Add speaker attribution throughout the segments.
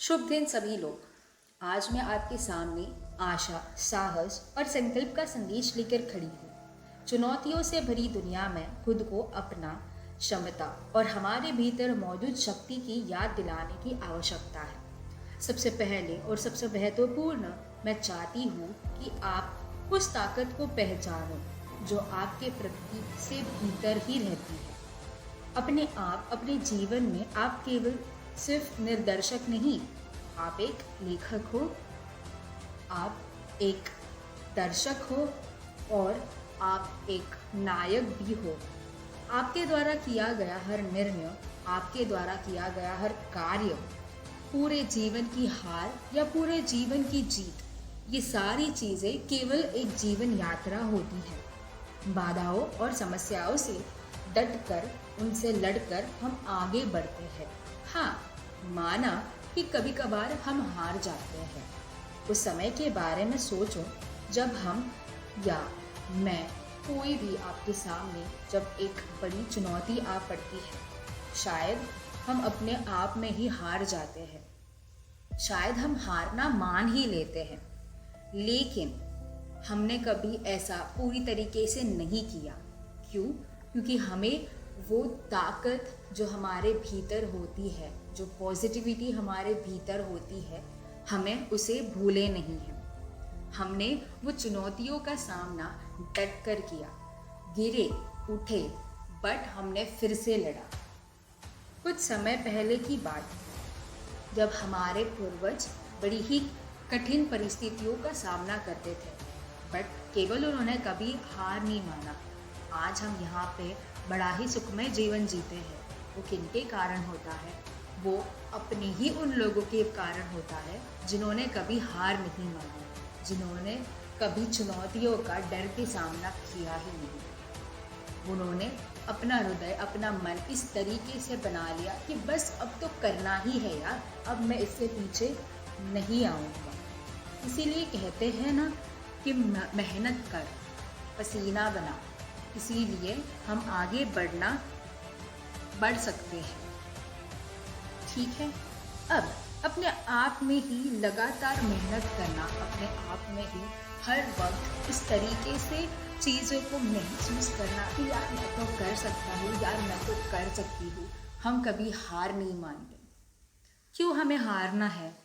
Speaker 1: शुभ दिन सभी लोग। आज मैं आपके सामने आशा, साहस और संकल्प का संदेश लेकर खड़ी हूँ। चुनौतियों से भरी दुनिया में खुद को अपना क्षमता और हमारे भीतर मौजूद शक्ति की याद दिलाने की आवश्यकता है। सबसे पहले और सबसे महत्वपूर्ण मैं चाहती हूँ कि आप उस ताकत को पहचानो जो आपके प्रकृति से भीतर ही रहती है। अपने जीवन में आप केवल सिर्फ निर्देशक नहीं, आप एक लेखक हो, आप एक दर्शक हो और आप एक नायक भी हो। आपके द्वारा किया गया हर निर्णय, आपके द्वारा किया गया हर कार्य, पूरे जीवन की हार या पूरे जीवन की जीत, ये सारी चीज़ें केवल एक जीवन यात्रा होती है। बाधाओं और समस्याओं से डटकर, उनसे लड़कर हम आगे बढ़ते हैं। हाँ, माना कि कभी कभार हम हार जाते हैं। उस समय के बारे में सोचो जब हम या मैं, कोई भी आपके सामने जब एक बड़ी चुनौती आ पड़ती है, शायद हम अपने आप में ही हार जाते हैं। शायद हम हारना मान ही लेते हैं, लेकिन हमने कभी ऐसा पूरी तरीके से नहीं किया। क्यों? क्योंकि हमें वो ताकत जो हमारे भीतर होती है, जो पॉजिटिविटी हमारे भीतर होती है, हमें उसे भूले नहीं है। हमने वो चुनौतियों का सामना डट कर किया, गिरे उठे, बट हमने फिर से लड़ा। कुछ समय पहले की बात, जब हमारे पूर्वज बड़ी ही कठिन परिस्थितियों का सामना करते थे, बट केवल उन्होंने कभी हार नहीं माना। आज हम यहाँ पे बड़ा ही सुखमय जीवन जीते हैं। वो किनके कारण होता है? वो अपने ही उन लोगों के कारण होता है जिन्होंने कभी हार नहीं माना, जिन्होंने कभी चुनौतियों का डर के सामना किया ही नहीं। उन्होंने अपना हृदय, अपना मन इस तरीके से बना लिया कि बस अब तो करना ही है यार, अब मैं इससे पीछे नहीं आऊँगा। इसीलिए कहते हैं ना कि मेहनत कर, पसीना बना। इसीलिए हम आगे बढ़ सकते हैं। ठीक है, अब अपने आप में ही लगातार मेहनत करना, अपने आप में ही हर वक्त इस तरीके से चीज़ों को महसूस करना कि यार मैं तो कर सकता हूँ, यार मैं तो कर सकती हूँ। हम कभी हार नहीं मानते। क्यों हमें हारना है?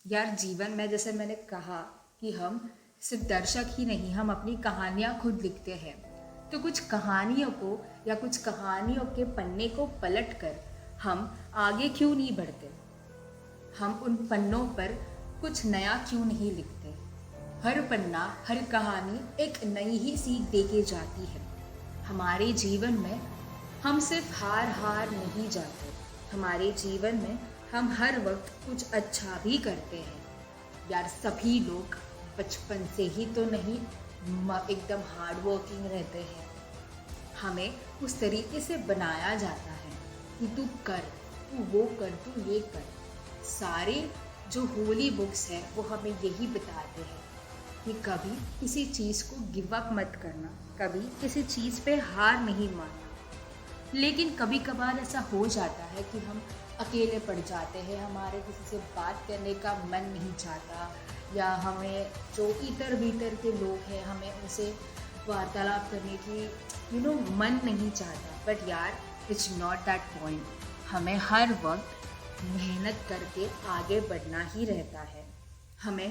Speaker 1: यार जीवन में, जैसे मैंने कहा कि हम सिर्फ दर्शक ही नहीं, हम अपनी कहानियाँ खुद लिखते हैं। तो कुछ कहानियों को या कुछ कहानियों के पन्ने को पलट कर हम आगे क्यों नहीं बढ़ते? हम उन पन्नों पर कुछ नया क्यों नहीं लिखते? हर पन्ना, हर कहानी एक नई ही सीख देके जाती है। हमारे जीवन में हम सिर्फ हार नहीं जाते। हमारे जीवन में हम हर वक्त कुछ अच्छा भी करते हैं। यार सभी लोग बचपन से ही तो नहीं एकदम हार्ड वर्किंग रहते हैं। हमें उस तरीके से बनाया जाता है कि तू कर, तू वो कर, तू ये कर। सारे जो होली बुक्स हैं वो हमें यही बताते हैं कि कभी किसी चीज़ को गिव अप मत करना, कभी किसी चीज़ पे हार नहीं मानना। लेकिन कभी कभार ऐसा हो जाता है कि हम अकेले पड़ जाते हैं, हमारे किसी से बात करने का मन नहीं चाहता, या हमें जो इतर भीतर के लोग हैं हमें उनसे वार्तालाप करने की मन नहीं चाहता। बट यार इट्स नॉट दैट पॉइंट। हमें हर वक्त मेहनत करके आगे बढ़ना ही रहता है। हमें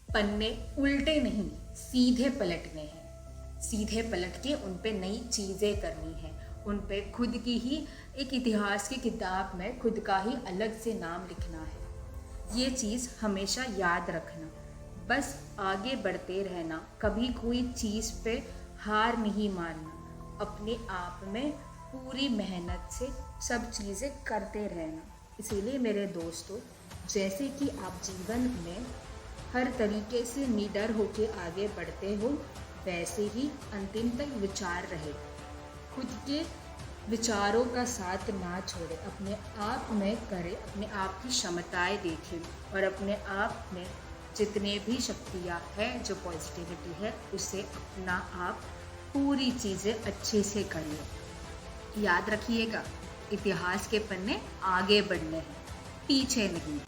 Speaker 1: पन्ने उल्टे नहीं, सीधे पलटने हैं। सीधे पलट के उन पे नई चीज़ें करनी है, उन पे खुद की ही एक इतिहास की किताब में खुद का ही अलग से नाम लिखना है। ये चीज़ हमेशा याद रखना, बस आगे बढ़ते रहना, कभी कोई चीज़ पे हार नहीं मानना, अपने आप में पूरी मेहनत से सब चीज़ें करते रहना। इसीलिए मेरे दोस्तों, जैसे कि आप जीवन में हर तरीके से निडर होके आगे बढ़ते हो, वैसे ही अंतिम तक विचार रहे। खुद के विचारों का साथ ना छोड़े, अपने आप में करें, अपने आप की क्षमताएं देखें और अपने आप में जितने भी शक्तियाँ हैं, जो पॉजिटिविटी है, उसे अपना आप पूरी चीज़ें अच्छे से करिए। याद रखिएगा, इतिहास के पन्ने आगे बढ़ने हैं, पीछे नहीं।